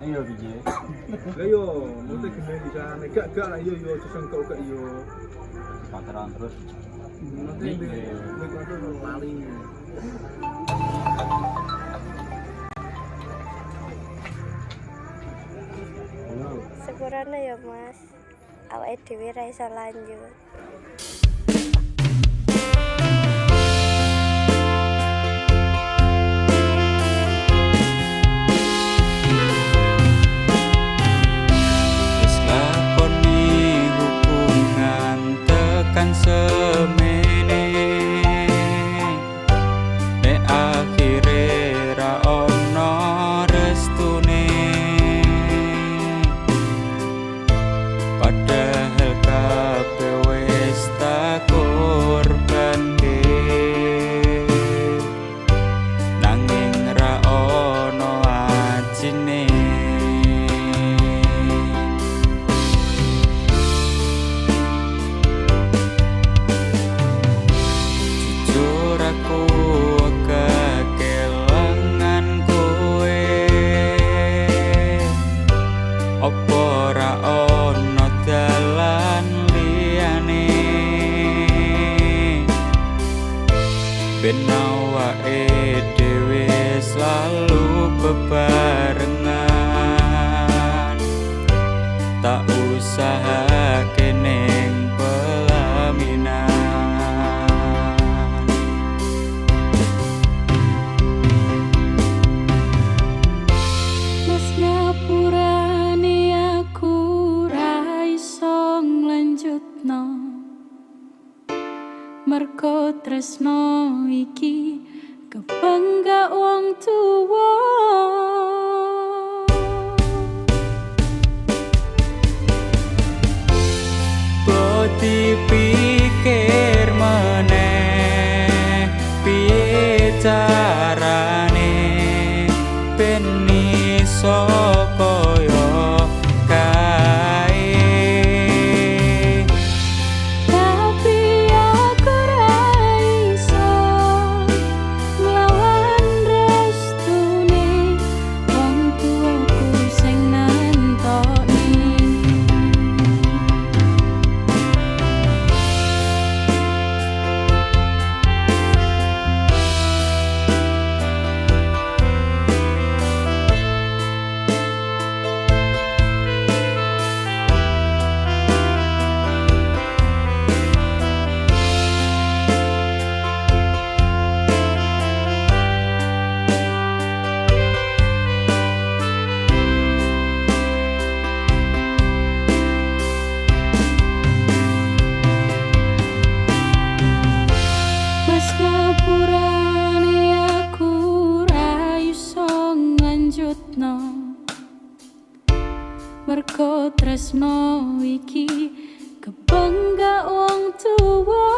Iya biji. Lah yo, mesti gene bisa gak lah yo sesengkok gak yo. Pacaran terus. Nanti nek aku lali. Sepurane ya Mas, awake dhewe ra iso lanjut. Wis lakoni hubungan tekan semene, nek akhire ra ono restune. Padahal kabeh wis tak korbanke, nanging ra ono ajine. Jujur aku kekelangan kowe, opo ra ono dalan liyane, ben awake dhewe selalu bebarengan, tak usahake ning pelaminan. Mas ngapurane aku ra iso nglanjutno, merko tresno iki kebangga wong tuwa. Mbok dipikir meneh, piye carane ben iso kaya kae. Tapi aku ra iso nglawan restune wong tuwaku sing nentokne. Mas ngapurane aku ra iso nglanjutno, merko tresno iki kebangga wong tuwa.